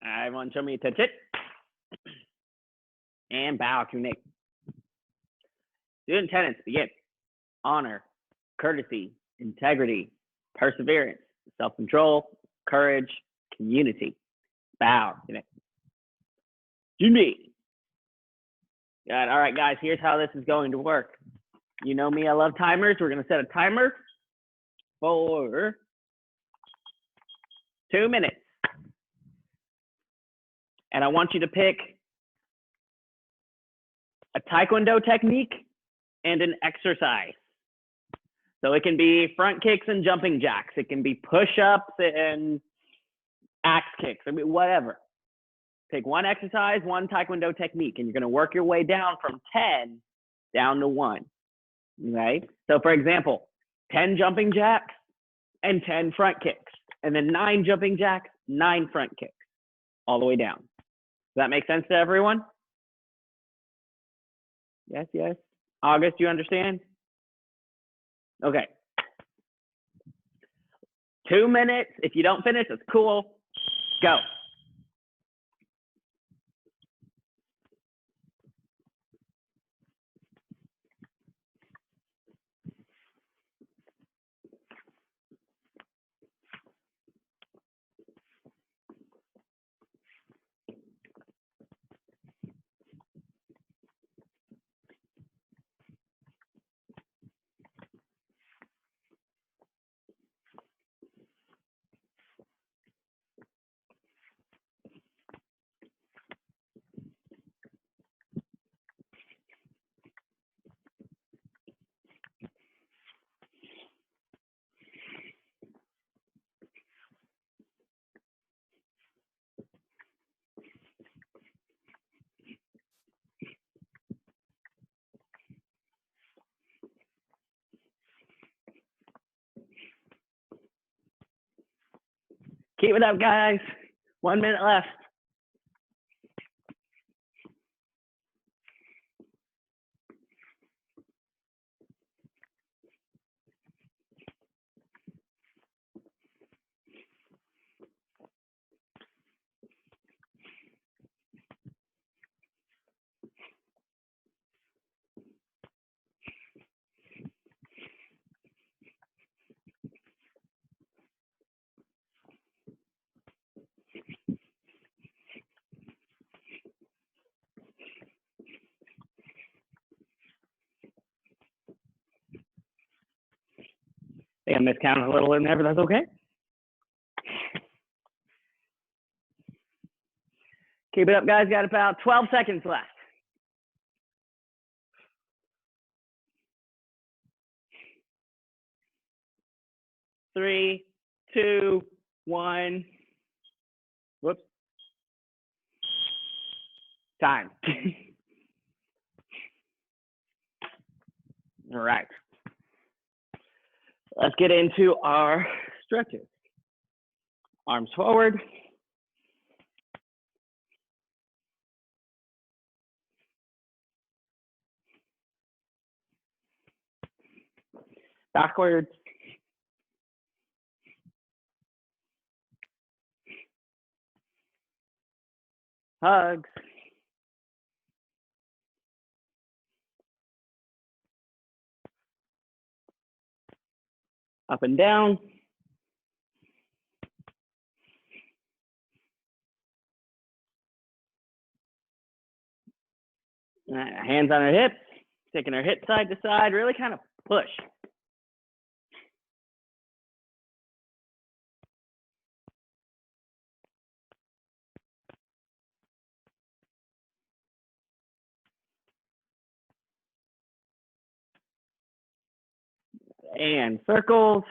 Everyone show me attention. And bow to Nick. Student tenets begin. Honor, courtesy, integrity, perseverance, self-control, courage, community. Bow to Nick. Jimmy. Good. All right, guys, here's how this is going to work. You know me, I love timers. We're going to set a timer for 2 minutes. And I want you to pick a Taekwondo technique and an exercise. So it can be front kicks and jumping jacks. It can be push-ups and axe kicks. I mean, whatever. Pick one exercise, one Taekwondo technique, and you're going to work your way down from 10 down to 1. Okay? So for example, 10 jumping jacks and 10 front kicks, and then 9 jumping jacks, 9 front kicks, all the way down. Does that make sense to everyone? Yes, yes. August, you understand? Okay. 2 minutes. If you don't finish, it's cool. Go. Keep it up, guys. 1 minute left. I think I miscounted a little in there, but that's okay. Keep it up, guys. Got about 12 seconds left. Three, two, one. Whoops. Time. All right. Let's get into our stretches. Arms forward. Backwards. Hugs. Up and down. Hands on our hips, taking our hips side to side, really kind of push. And circles.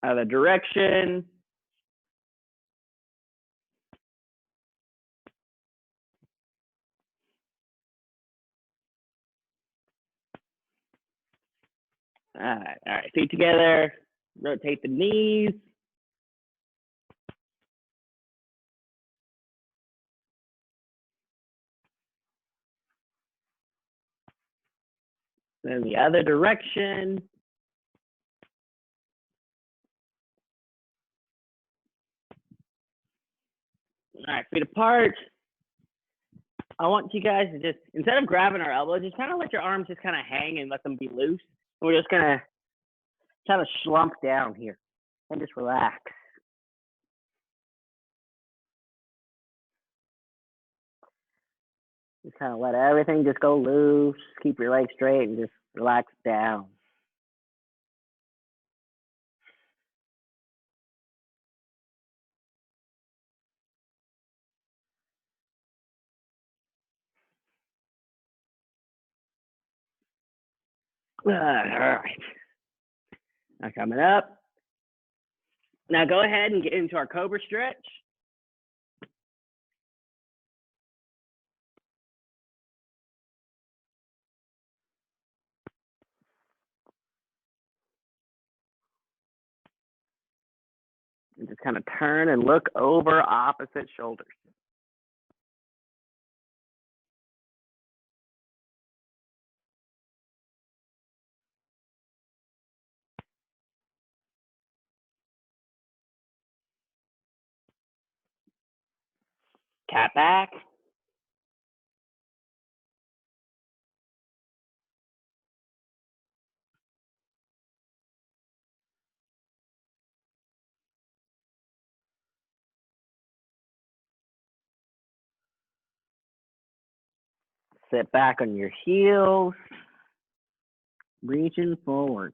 Other direction. All right, feet together, rotate the knees. Then the other direction. All right, feet apart. I want you guys to just, instead of grabbing our elbows, just kind of let your arms just kind of hang and let them be loose. And we're just gonna kind of slump down here and just relax. Just kind of let everything just go loose. Keep your legs straight and just relax down. All right. Now coming up. Now go ahead and get into our Cobra stretch. And just kind of turn and look over opposite shoulders. Cat back. Sit back on your heels. Reaching forward.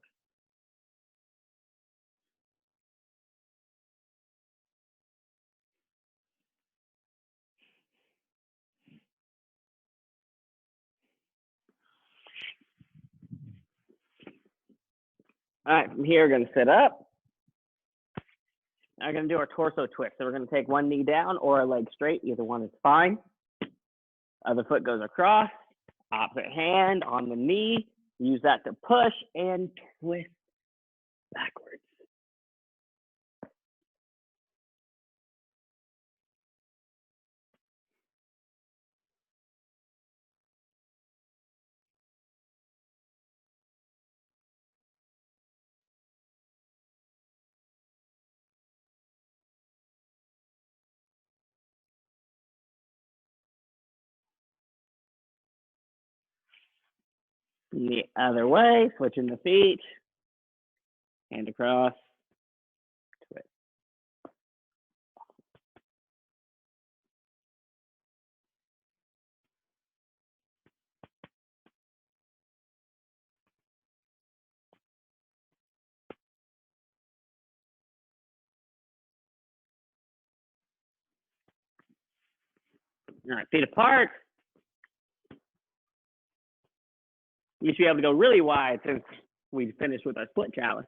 All right, from here, we're going to sit up. Now we're going to do our torso twist. So we're going to take one knee down or a leg straight. Either one is fine. Other foot goes across. Opposite hand on the knee. Use that to push and twist backwards. The other way, switching the feet. Hand across. Twist. All right, feet apart. You should be able to go really wide since we finished with our split challenge.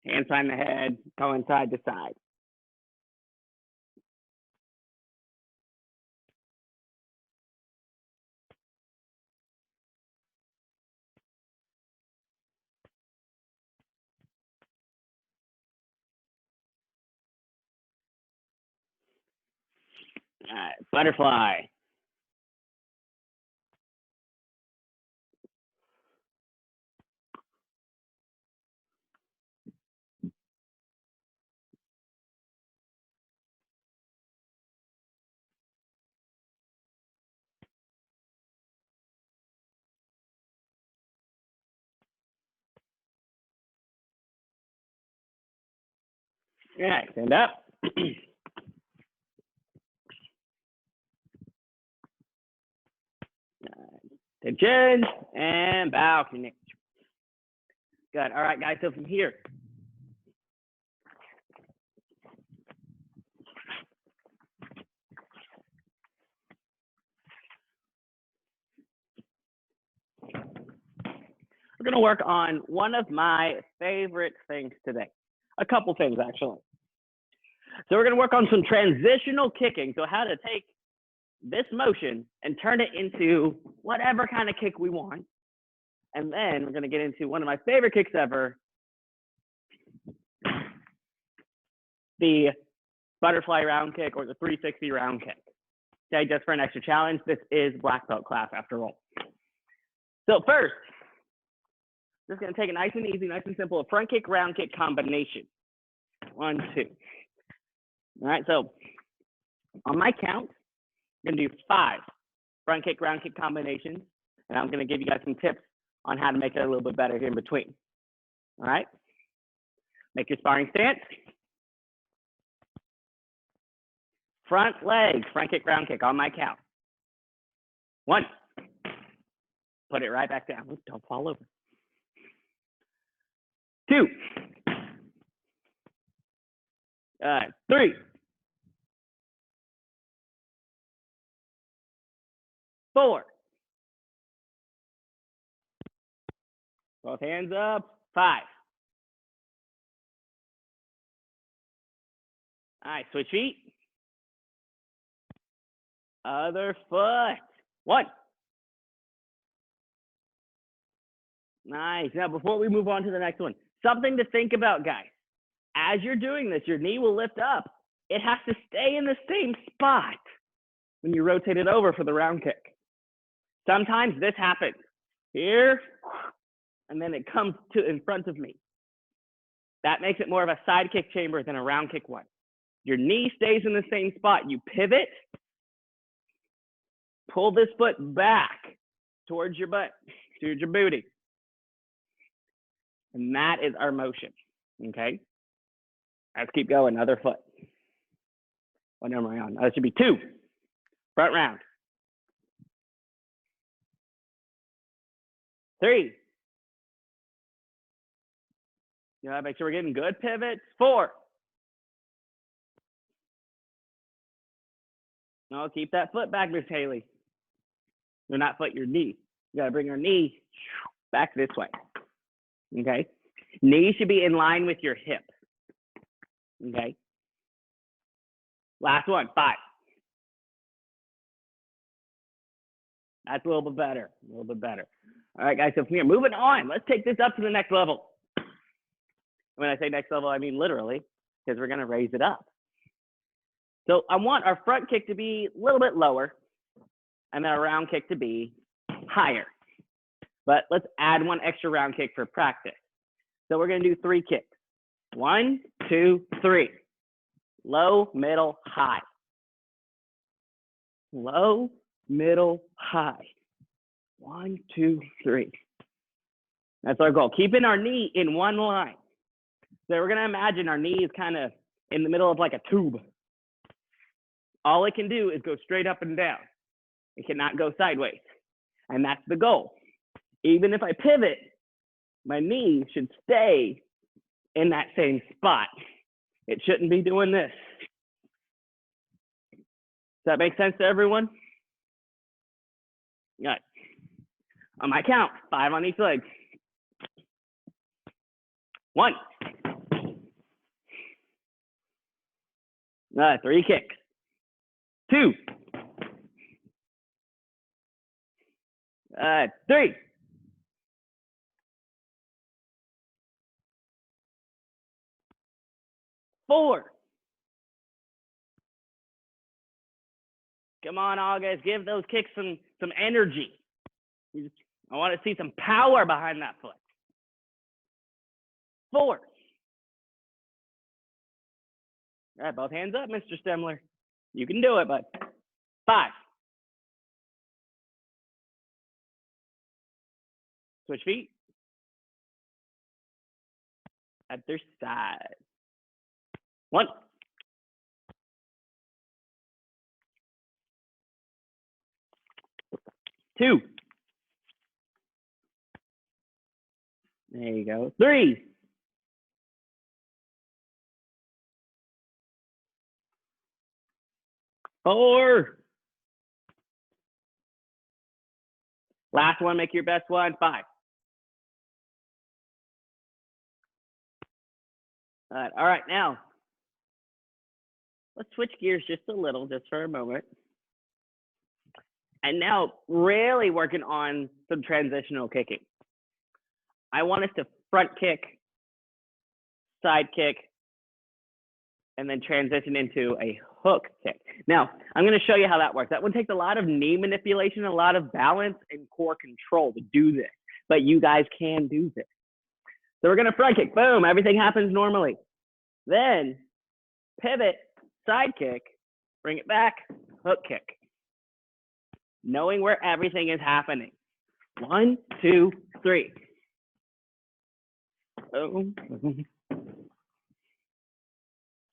Hands behind the head, going side to side. All right, butterfly. All right, stand up. Attention and bow. Good. All right, guys. So from here, we're going to work on one of my favorite things today. A couple things, actually. So we're going to work on some transitional kicking. So how to take this motion and turn it into whatever kind of kick we want. And then we're going to get into one of my favorite kicks ever, the butterfly round kick or the 360 round kick. Okay, just for an extra challenge. This is black belt class after all. So first, just going to take it nice and easy, nice and simple, a front kick, round kick combination. 1, 2. All right, so on my count, I'm going to do 5 front kick, round kick combinations, and I'm going to give you guys some tips on how to make it a little bit better here in between. All right, make your sparring stance. Front leg, front kick, round kick on my count. 1. Put it right back down. Don't fall over. 2. 3. 4. Both hands up. 5. All right, switch feet. Other foot. 1. Nice. Now, before we move on to the next one, something to think about, guys. As you're doing this, your knee will lift up. It has to stay in the same spot when you rotate it over for the round kick. Sometimes this happens here, and then it comes to in front of me. That makes it more of a side kick chamber than a round kick one. Your knee stays in the same spot. You pivot, pull this foot back towards your butt, towards your booty. And that is our motion, okay? Let's keep going, other foot. What number am I on? That should be 2, front round. 3. You know, make sure we're getting good pivots. 4. No, keep that foot back, Miss Haley. No, not foot, your knee. You gotta bring your knee back this way. Okay? Knee should be in line with your hip. Okay? Last one, 5. That's a little bit better, a little bit better. All right, guys, so from here, moving on. Let's take this up to the next level. When I say next level, I mean literally, because we're gonna raise it up. So I want our front kick to be a little bit lower, and then our round kick to be higher. But let's add one extra round kick for practice. So we're gonna do 3 kicks. 1, 2, 3. Low, middle, high. Low, middle, high. 1, 2, 3. That's our goal. Keeping our knee in one line. So we're gonna imagine our knee is kind of in the middle of like a tube. All it can do is go straight up and down. It cannot go sideways. And that's the goal. Even if I pivot, my knee should stay in that same spot. It shouldn't be doing this. Does that make sense to everyone? Good. On my count, 5 on each leg. 1. 3 kicks. 2. 3. 4. Come on, August, give those kicks some energy. I want to see some power behind that foot. 4. All right, both hands up, Mr. Stemler. You can do it, bud. 5. Switch feet. Other side. 1. 2. There you go. 3. 4. Last one, make your best one. 5. All right, now let's switch gears just a little, just for a moment. And now really working on some transitional kicking. I want us to front kick, side kick, and then transition into a hook kick. Now, I'm going to show you how that works. That one takes a lot of knee manipulation, a lot of balance and core control to do this, but you guys can do this. So we're going to front kick, boom, everything happens normally. Then pivot, side kick, bring it back, hook kick. Knowing where everything is happening. 1, 2, 3. Boom, boom.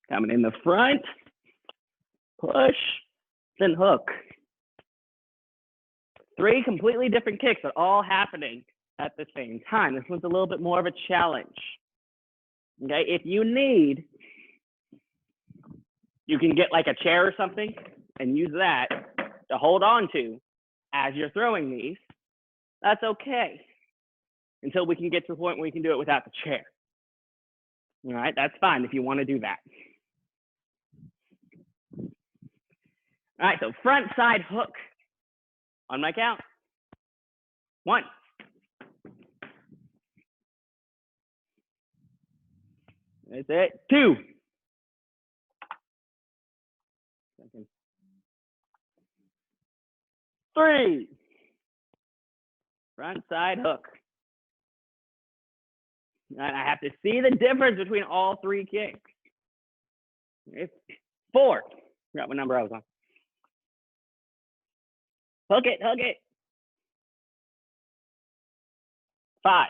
Coming in the front, push, then hook. 3 completely different kicks, but all happening at the same time. This one's a little bit more of a challenge. Okay, if you need, you can get like a chair or something and use that to hold on to as you're throwing these. That's okay until we can get to the point where we can do it without the chair. All right, that's fine if you want to do that. All right, so front side hook on my count. 1. That's it. 2. 3. Front side hook. And I have to see the difference between all 3 kicks. It's 4. Forgot what number I was on. Hook it, hook it. 5.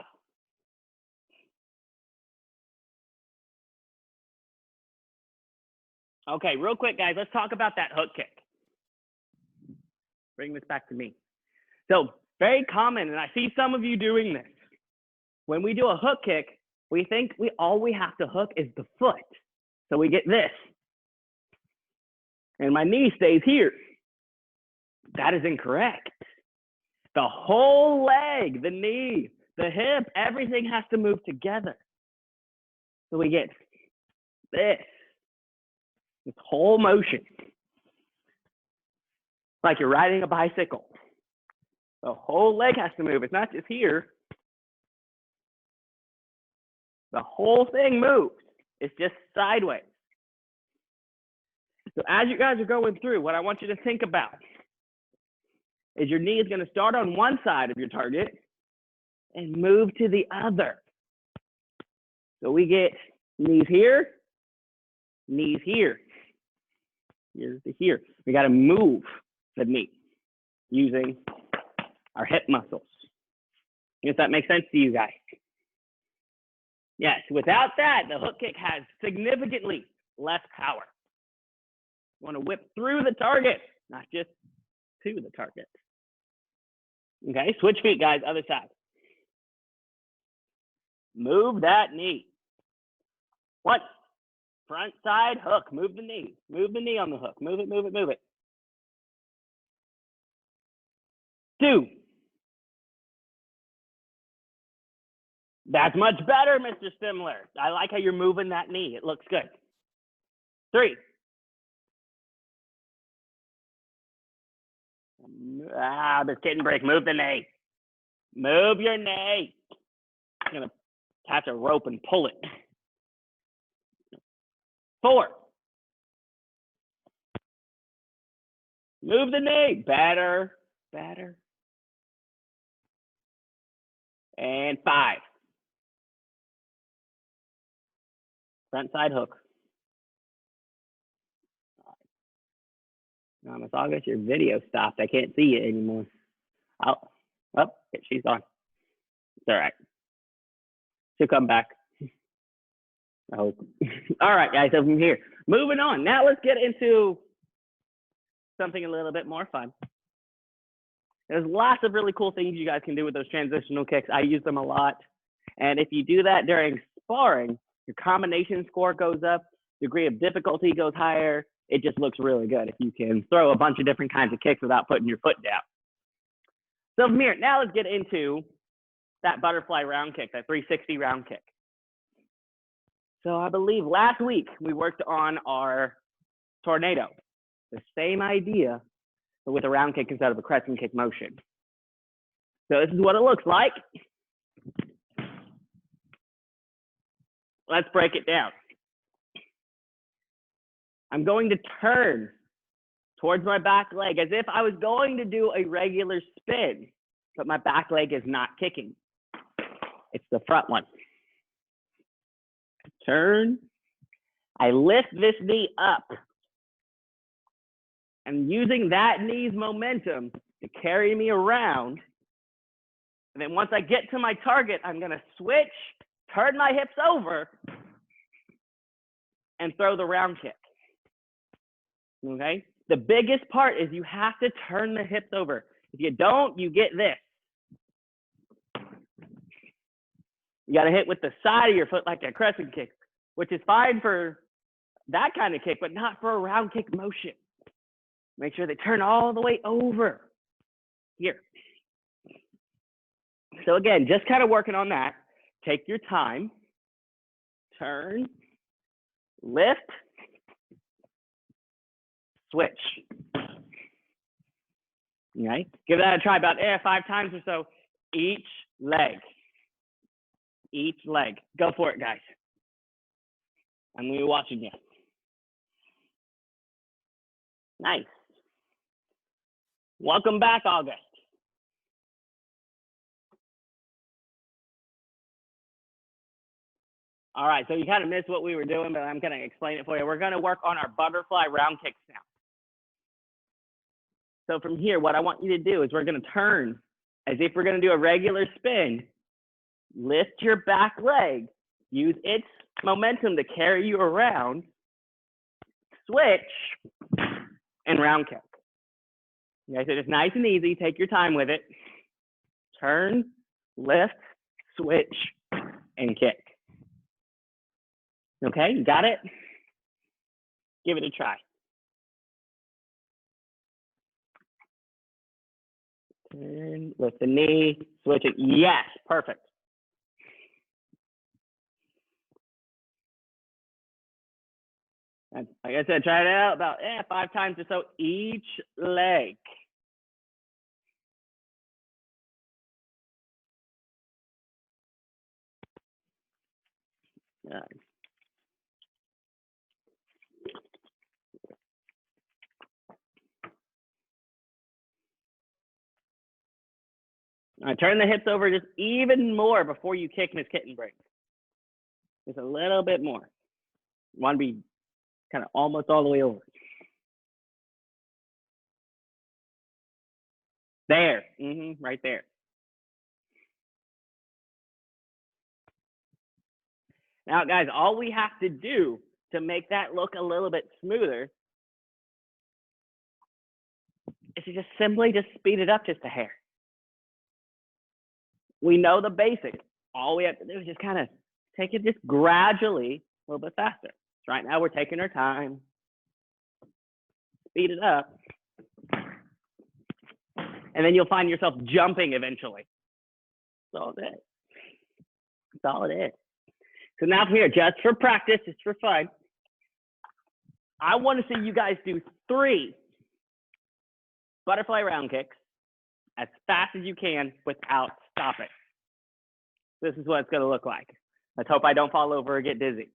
Okay, real quick, guys, let's talk about that hook kick. Bring this back to me. So very common, and I see some of you doing this. When we do a hook kick, we think all we have to hook is the foot. So we get this. And my knee stays here. That is incorrect. The whole leg, the knee, the hip, everything has to move together. So we get this whole motion. Like you're riding a bicycle. The whole leg has to move. It's not just here. The whole thing moves. It's just sideways. So as you guys are going through, what I want you to think about is your knee is going to start on one side of your target and move to the other. So we get knees here, knees here, here to here. We got to move the knee using our hip muscles. If that makes sense to you guys. Yes, without that, the hook kick has significantly less power. You want to whip through the target, not just to the target. Okay, switch feet, guys, other side. Move that knee. 1, front side hook, move the knee. Move the knee on the hook, move it, move it, move it. 2. That's much better, Mr. Stimler. I like how you're moving that knee. It looks good. 3. This kitten break. Move the knee. Move your knee. I'm going to attach a rope and pull it. 4. Move the knee. Better, better. And 5. Front side hook. Miss August, your video stopped. I can't see it anymore. Oh, she's on. It's all right. She'll come back. I hope. All right, guys, so from here, moving on. Now let's get into something a little bit more fun. There's lots of really cool things you guys can do with those transitional kicks. I use them a lot. And if you do that during sparring, your combination score goes up, degree of difficulty goes higher. It just looks really good if you can throw a bunch of different kinds of kicks without putting your foot down. So from here, now let's get into that butterfly round kick, that 360 round kick. So I believe last week we worked on our tornado. The same idea, but with a round kick instead of a crescent kick motion. So this is what it looks like. Let's break it down. I'm going to turn towards my back leg as if I was going to do a regular spin, but my back leg is not kicking. It's the front one. Turn. I lift this knee up. And using that knee's momentum to carry me around. And then once I get to my target, I'm going to switch, turn my hips over, and throw the round kick. Okay? The biggest part is you have to turn the hips over. If you don't, you get this. You got to hit with the side of your foot like a crescent kick, which is fine for that kind of kick, but not for a round kick motion. Make sure they turn all the way over here. So again, just kind of working on that. Take your time. Turn, lift, switch. Okay, give that a try about 5 times or so each leg. Each leg. Go for it, guys. I'm going to be watching you. Nice. Welcome back, August. All right, so you kind of missed what we were doing, but I'm going to explain it for you. We're going to work on our butterfly round kicks now. So from here, what I want you to do is we're going to turn as if we're going to do a regular spin. Lift your back leg. Use its momentum to carry you around. Switch and round kick. Okay, so just nice and easy. Take your time with it. Turn, lift, switch, and kick. Okay, you got it? Give it a try. Turn, lift the knee, switch it. Yes, perfect. And like I said, try it out about 5 times or so each leg. All right. All right, turn the hips over just even more before you kick Miss Kitten break. Just a little bit more. You want to be kind of almost all the way over. There, right there. Now, guys, all we have to do to make that look a little bit smoother is to just simply speed it up just a hair. We know the basic. All we have to do is just kind of take it just gradually a little bit faster. So right now we're taking our time. Speed it up. And then you'll find yourself jumping eventually. That's all it is. That's all it is. So now from here, just for practice, just for fun, I want to see you guys do 3 butterfly round kicks as fast as you can without stopping. This is what it's going to look like. Let's hope I don't fall over or get dizzy.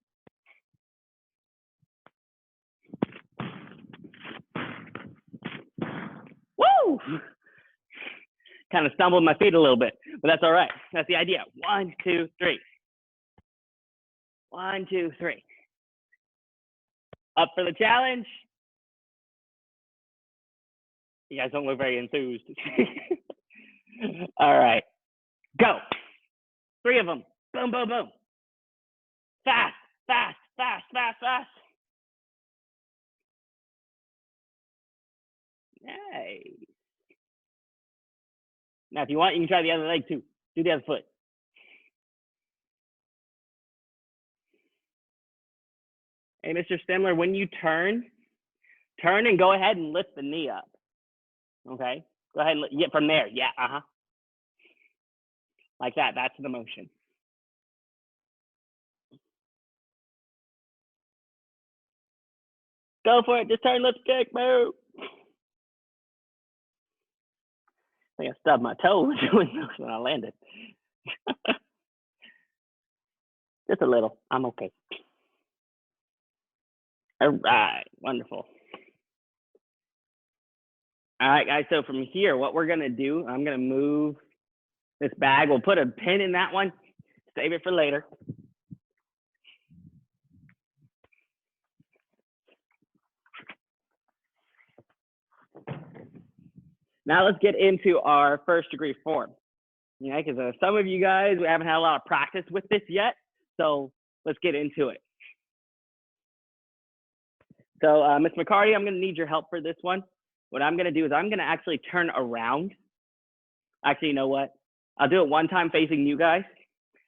Woo! Kind of stumbled my feet a little bit, but that's all right. That's the idea. 1, 2, 3. 1, 2, 3. Up for the challenge. You guys don't look very enthused. All right, go. 3 of them. Boom, boom, boom. Fast, fast, fast, fast, fast. Nice. Now, if you want, you can try the other leg too. Do the other foot. Hey, Mr. Stemler, when you turn and go ahead and lift the knee up. Okay, go ahead and get from there. Yeah, like that. That's the motion. Go for it. Just turn, lift, kick, move. I think I stubbed my toe doing this when I landed. Just a little. I'm okay. All right, wonderful. All right, guys, so from here, what we're gonna do, I'm gonna move this bag. We'll put a pin in that one, save it for later. Now let's get into our first degree form. Yeah, because some of you guys, we haven't had a lot of practice with this yet, so let's get into it. So Ms. McCarty, I'm gonna need your help for this one. What I'm gonna do is I'm gonna actually turn around. Actually, you know what? I'll do it one time facing you guys,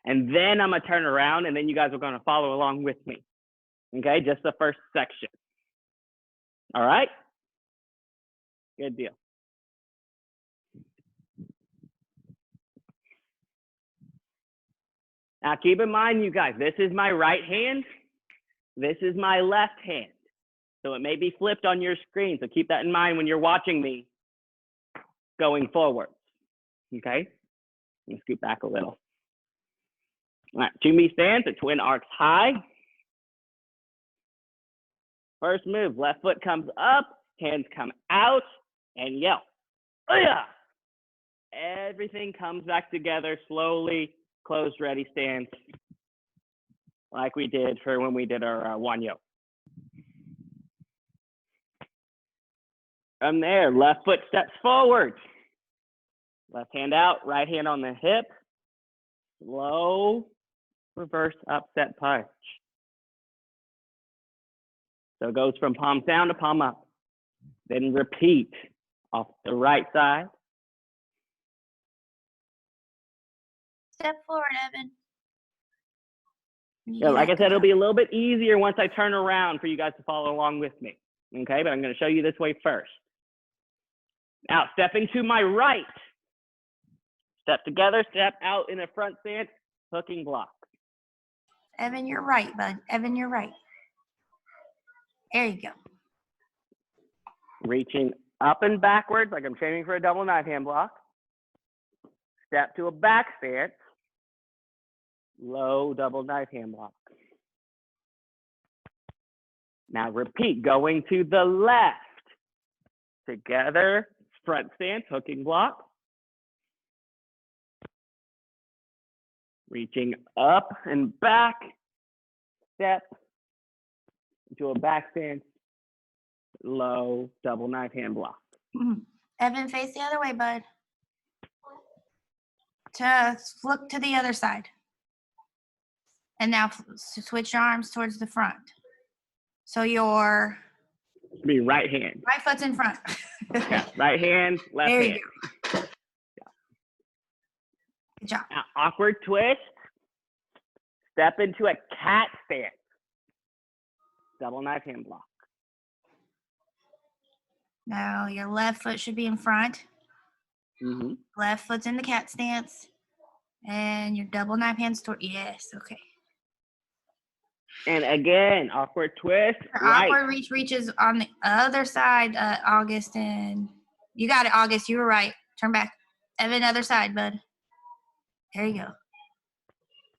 and then I'm gonna turn around, and then you guys are gonna follow along with me. Okay, just the first section. All right? Good deal. Now keep in mind, you guys, this is my right hand. This is my left hand. So it may be flipped on your screen. So keep that in mind when you're watching me going forward. Okay? Let me scoot back a little. All right, 2-me stance, a twin arcs high. First move, left foot comes up, hands come out, and yell. Oh-yeah! Everything comes back together slowly, closed, ready stance, like we did for when we did our Wanyo. From there, left foot steps forward. Left hand out, right hand on the hip. Slow, reverse upset punch. So it goes from palm down to palm up. Then repeat off the right side. Step forward, Evan. Yeah, like I said, it'll be a little bit easier once I turn around for you guys to follow along with me. Okay, but I'm going to show you this way first. Now, stepping to my right. Step together, step out in a front stance, hooking block. Evan, you're right, bud. Evan, you're right. There you go. Reaching up and backwards like I'm training for a double knife hand block. Step to a back stance. Low double knife hand block. Now repeat, going to the left. Together, front stance, hooking block. Reaching up and back. Step into a back stance. Low double knife hand block. Evan, face the other way, bud. To look to the other side. And now switch your arms towards the front. So your Be right hand. right foot's in front. Yeah, right hand, left there hand. You go. Yeah. Good job. Now, awkward twist. Step into a cat stance. Double knife hand block. Now your left foot should be in front. Mm-hmm. Left foot's in the cat stance. And your double knife hands toward, yes, okay. And again, awkward twist. Your right. awkward reach reaches on the other side, August, and you got it, August. You were right. Turn back. Evan, other side, bud. There you go.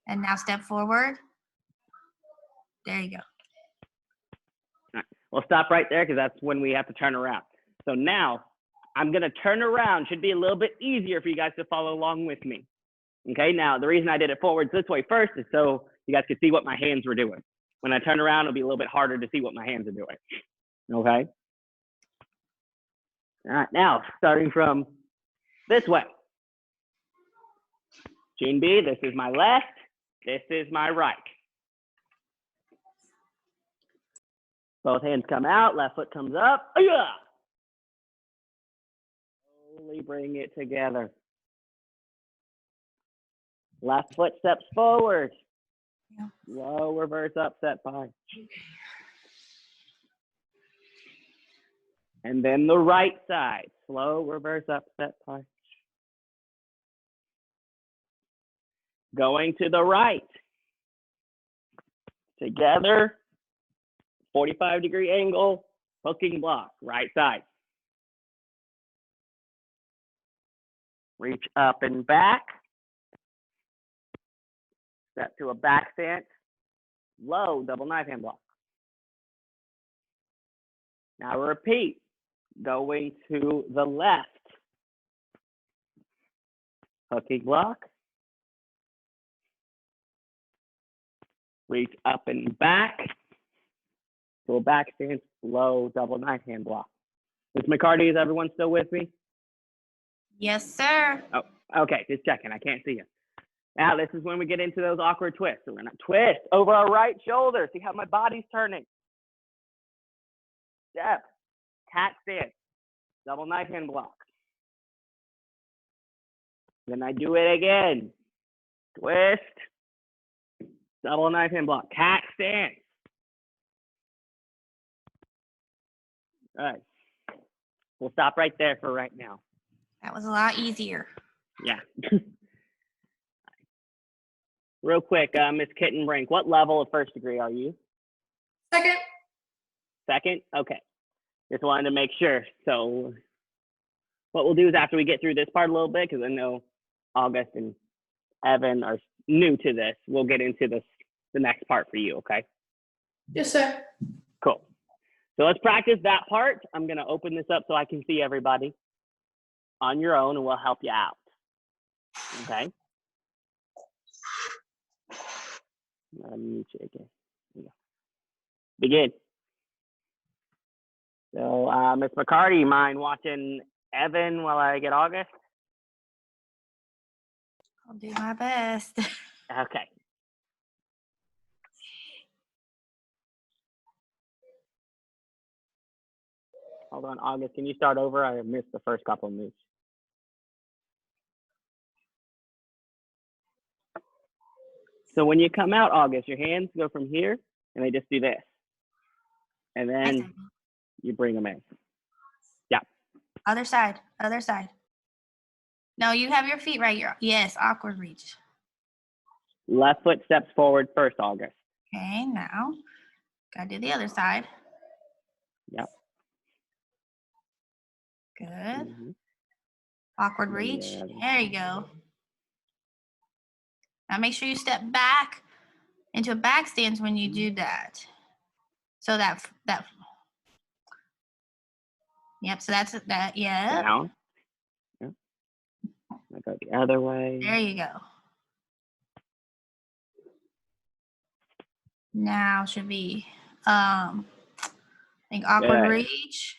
And now step forward. There you go. All right. We'll stop right there because that's when we have to turn around. So now I'm going to turn around. Should be a little bit easier for you guys to follow along with me. Okay, now the reason I did it forwards this way first is so you guys could see what my hands were doing. When I turn around, it'll be a little bit harder to see what my hands are doing. Okay. All right, now starting from this way. Gene B, this is my left, this is my right. Both hands come out, left foot comes up. Yeah. Slowly bring it together. Left foot steps forward. Yeah. Low reverse upset punch. And then the right side, slow reverse upset punch. Going to the right. Together, 45-degree angle, hooking block, right side. Reach up and back. Step to a back stance, low double knife hand block. Now repeat, going to the left. Hooking block. Reach up and back. To a back stance, low double knife hand block. Ms. McCarty, is everyone still with me? Yes, sir. Oh, okay, just checking. I can't see you. Now this is when we get into those awkward twists. So we're gonna twist over our right shoulder. See how my body's turning. Step, cat stance, double knife hand block. Then I do it again. Twist, double knife hand block, cat stance. All right, we'll stop right there for right now. That was a lot easier. Yeah. Real quick, Miss Kittenbrink, what level of first degree are you? Second. Second? Okay. Just wanted to make sure. So what we'll do is after we get through this part a little bit, because I know August and Evan are new to this, we'll get into the next part for you, okay? Yes, sir. Cool. So let's practice that part. I'm going to open this up so I can see everybody on your own, and we'll help you out. Okay? I'll mute you again. There you go. Begin. So, Ms. McCarty, you mind watching Evan while I get August? I'll do my best. Okay. Hold on, August, can you start over? I missed the first couple of moves. So when you come out, August, your hands go from here, and they just do this. And then you bring them in. Yeah. Other side. Other side. No, you have your feet right here. Yes, awkward reach. Left foot steps forward first, August. Okay, now gotta do the other side. Yep. Good. Mhm. Awkward And then reach. the other There you go. Now make sure you step back into a back stance when you do that. So that yep, so that's that, yeah. Down. Yep. I go the other way. There you go. Now should be I think awkward Good. reach.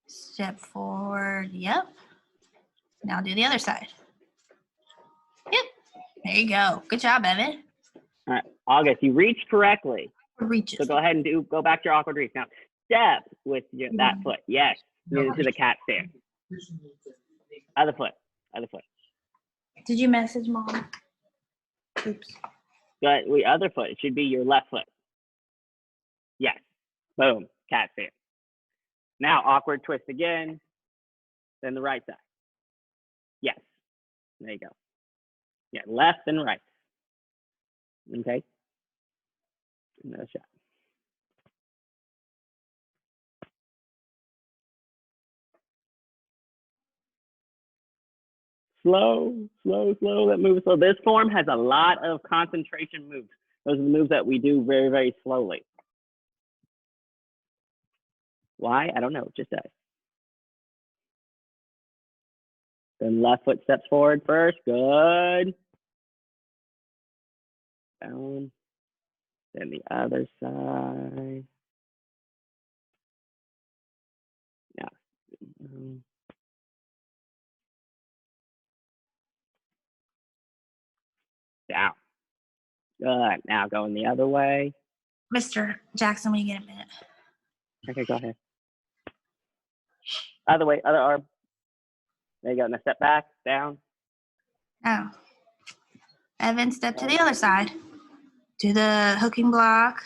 Step forward. Yep. Now do the other side. Yep. There you go. Good job, Evan. All right, August, you reached correctly. Reaches. So go ahead and go back to your awkward reach. Now, step with that foot. Yes, into the cat stance. Other foot. Other foot. Did you message mom? Oops. Good. The other foot. It should be your left foot. Yes. Boom. Cat stance. Now, awkward twist again. Then the right side. Yes. There you go. Yeah, left and right. Okay. Another shot. Slow, slow, slow. That moves. So this form has a lot of concentration moves. Those are the moves that we do very, very slowly. Why? I don't know. It just does. Then left foot steps forward first. Good. Down. Then the other side. Yeah. Down. Good. Now going the other way. Mr. Jackson, when you get a minute. Okay, go ahead. Other way, other arm. There you go. Now step back, down. Oh. Evan, step to the other side. Do the hooking block.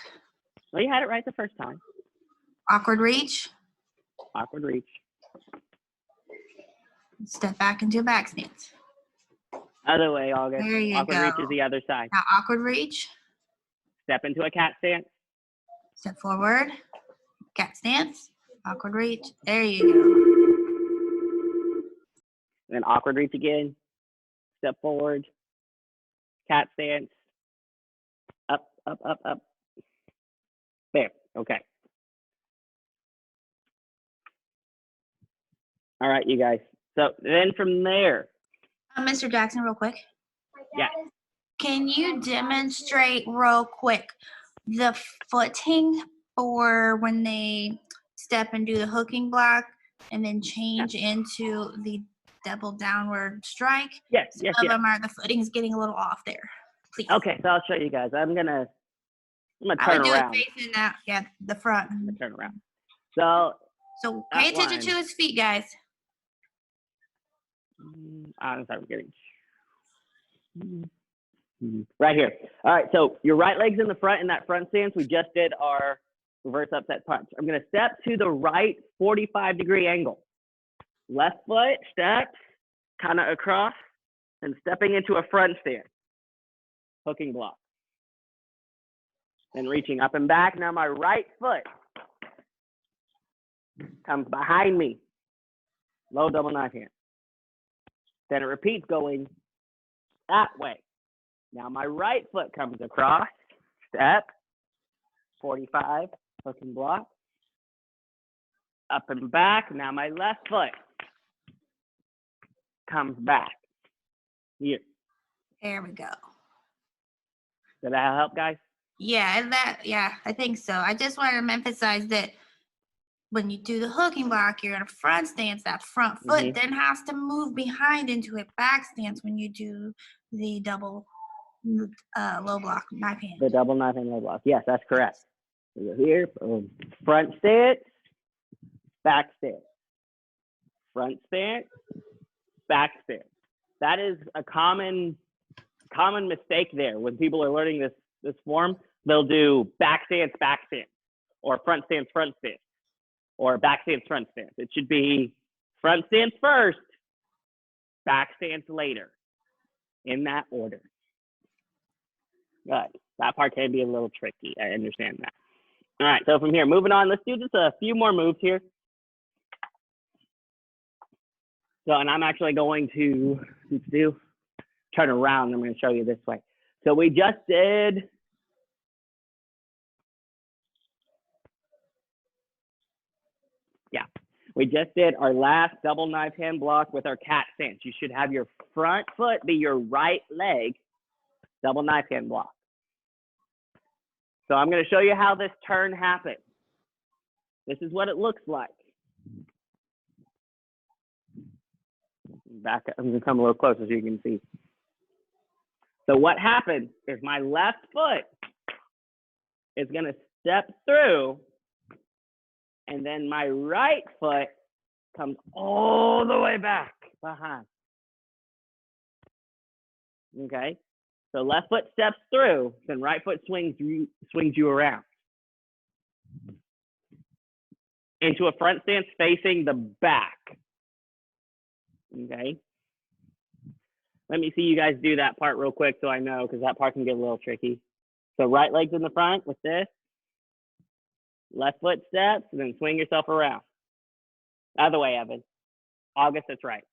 Well, you had it right the first time. Awkward reach. Awkward reach. Step back into a back stance. Other way, August. There you Awkward go. reach is the other side. Now awkward reach. Step into a cat stance. Step forward. Cat stance. Awkward reach. There you Then awkward reach again. Step forward. Cat stance. Up, up, up, up. There. Okay. All right, you guys. So then from there, Mr. Jackson, real quick. yeah. Can you demonstrate real quick the footing for when they step and do the hooking block and then change into the double downward strike? Yes, Some yes, of yes. them are, the footing's getting a little off there. Please. Okay, so I'll show you guys. I'm gonna I turn would do around. it facing that, yeah, the front. I'm gonna turn around. So So pay that attention line. to his feet, guys. I'm sorry, we're getting right here. All right, so your right leg's in the front in that front stance. We just did our reverse upset punch. I'm gonna step to the right 45-degree angle. Left foot steps kind of across and stepping into a front stance. Hooking block. Then reaching up and back. Now my right foot comes behind me. Low double knife hand. Then it repeats going that way. Now my right foot comes across, step, 45, hook and block, up and back. Now my left foot comes back. Here. There we go. Did that help, guys? Yeah, I think so. I just wanted to emphasize that when you do the hooking block, you're in a front stance. That front foot then has to move behind into a back stance when you do the double low block knife hand. The double knife hand low block. Yes, that's correct. So go here, boom. Front stance, back stance. Front stance, back stance. That is a common mistake there. When people are learning this form, they'll do back stance, or front stance, or back stance, front stance. It should be front stance first, back stance later, in that order. Good. That part can be a little tricky. I understand that. All right, so from here, moving on, let's do just a few more moves here. So, and I'm actually going to turn around. I'm going to show you this way. So we just did we just did our last double knife hand block with our cat stance. You should have your front foot be your right leg double knife hand block. So I'm going to show you how this turn happens. This is what it looks like. Back up. I'm going to come a little closer so you can see. So what happens is my left foot is going to step through, and then my right foot comes all the way back behind. Okay? So left foot steps through, then right foot swings you around into a front stance facing the back. Okay? Let me see you guys do that part real quick so I know, because that part can get a little tricky. So right leg's in the front with this. Left foot steps, and then swing yourself around. Other way, Evan. August, that's right.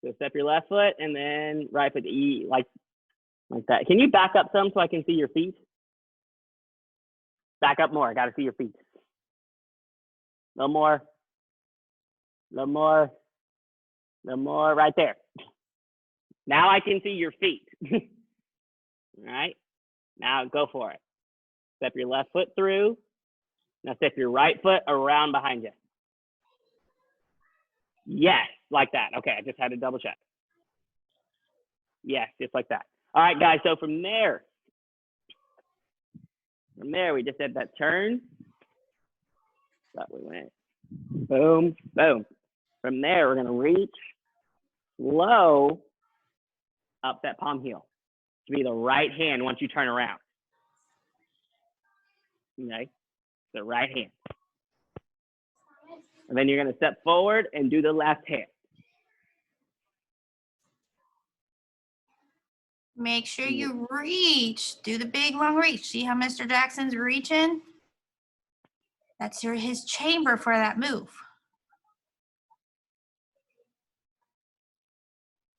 So step your left foot, and then right foot, like that. Can you back up some so I can see your feet? Back up more. I got to see your feet. A little more. A little more. A little more. Right there. Now I can see your feet. All right. Now go for it. Step your left foot through. Now step your right foot around behind you. Yes, like that. Okay, I just had to double check. Yes, just like that. All right, guys, so from there, we just did that turn. That we went. Boom, boom. From there, we're going to reach low up that palm heel to be the right hand once you turn around. Okay, the right hand. And then you're going to step forward and do the left hand. Make sure you reach. Do the big long reach. See how Mr. Jackson's reaching? That's his chamber for that move.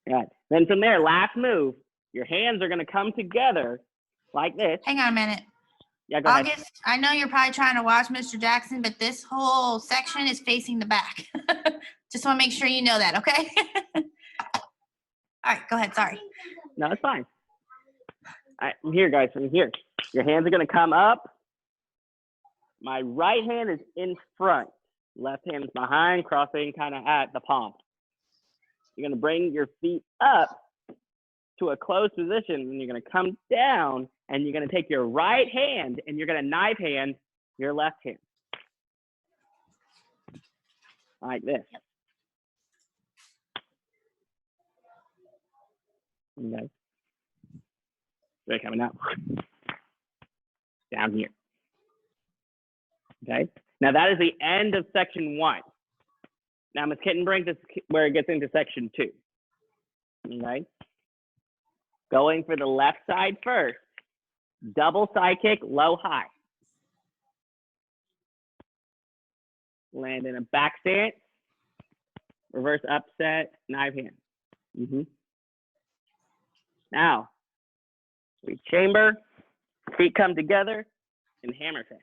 Good. Then from there, last move, your hands are going to come together like this. Hang on a minute. Yeah, go ahead. August, I know you're probably trying to watch Mr. Jackson, but this whole section is facing the back. Just want to make sure you know that, okay? All right, go ahead. Sorry. No, it's fine. All right, I'm here, guys. I'm here. Your hands are going to come up. My right hand is in front. Left hand is behind, crossing kind of at the palm. You're going to bring your feet up to a closed position, and you're going to come down, and you're going to take your right hand, and you're going to knife hand your left hand. Like this. Okay. They're coming out. Down here. Okay. Now that is the end of section 1. Now Ms. Kitten brings us where it gets into section 2. Okay. Going for the left side first. Double side kick, low high. Land in a back stance. Reverse upset, knife hand. Now, we chamber, feet come together, and hammer fist.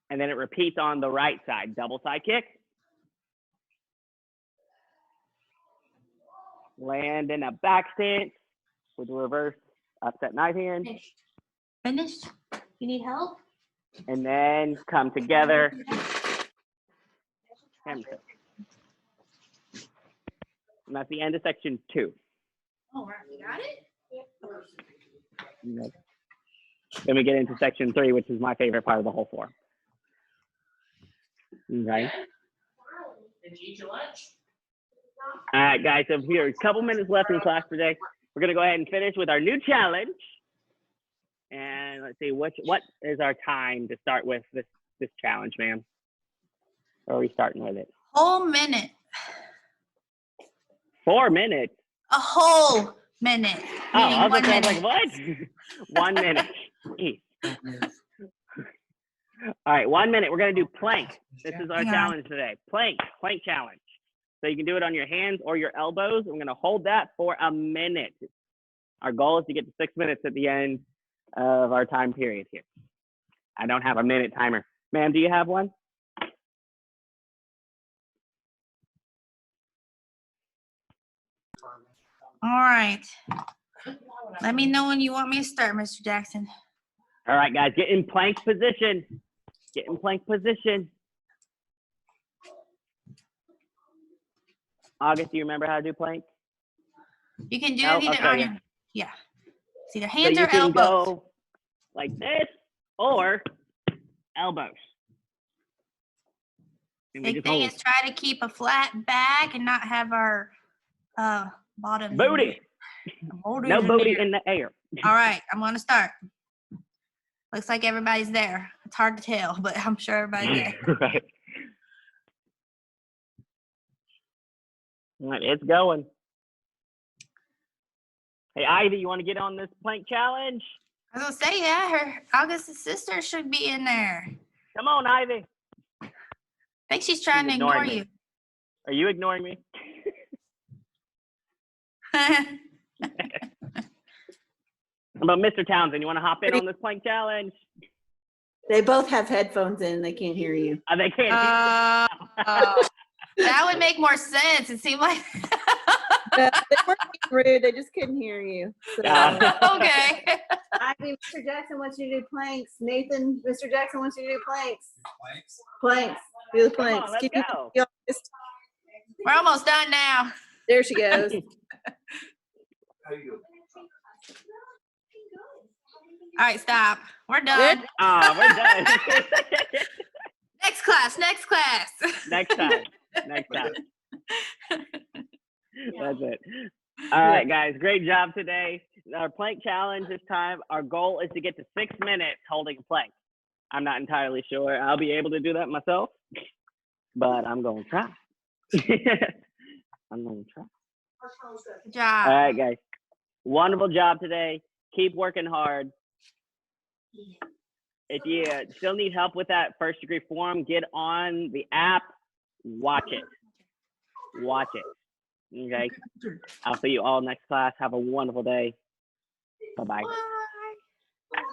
And then it repeats on the right side. Double side kick. Land in a back stance with a reverse upset knife hand. Finished? You need help? And then come together. Hammer fist. And that's the end of section 2. All right, you got it? Okay. Then we get into section 3, which is my favorite part of the whole form. Okay. Did you eat your lunch? All right, guys, so we have a couple minutes left in class today. We're going to go ahead and finish with our new challenge. And let's see, what is our time to start with this challenge, ma'am? Or are we starting with it? Whole minute. 4 minutes? A whole minute. Oh, I was 1 like, minute. what? 1 minute. Jeez. All right, 1 minute. We're going to do plank. This is our Hang on. challenge today. Plank challenge. So you can do it on your hands or your elbows. I'm going to hold that for a minute. Our goal is to get to 6 minutes at the end of our time period here. I don't have a minute timer. Ma'am, do you have one? All right. Let me know when you want me to start, Mr. Jackson. All right, guys, get in plank position. Get in plank position. August, do you remember how to do plank? You can do No? it either Okay, on yeah. your, yeah. It's either So hands you or can elbows. go like this or elbows. And we Big just thing hold. is try to keep a flat back and not have our bottom. Booty. No booty in the air. All right, I'm gonna start. Looks like everybody's there. It's hard to tell, but I'm sure everybody's there. Right. All right, it's going. Hey, Ivy, you want to get on this plank challenge? I was gonna say, yeah, her August's sister should be in there. Come on, Ivy. I think she's trying to ignoring ignore me. Are you ignoring me? you. How about Mr. Townsend? You want to hop in on this plank challenge? They both have headphones in. They can't hear you. They can't. That would make more sense. It seemed like They weren't being rude. They just couldn't hear you. So, okay. Ivy, Mr. Jackson wants you to do planks. Nathan, Mr. Jackson wants you to do planks. Planks. Do the Come on, planks. let's Can go. you- We're almost done now. There she goes. All right, stop. We're done. We're done. Next class. Next class. Next time. Next time. That's it. All right, guys. Great job today. Our plank challenge this time, our goal is to get to 6 minutes holding a plank. I'm not entirely sure I'll be able to do that myself, but I'm going to try. I'm going to try. Good job. All right, guys. Wonderful job today. Keep working hard. If you still need help with that first degree form, get on the app, watch it. Watch it. Okay. I'll see you all next class. Have a wonderful day. Bye-bye. Bye.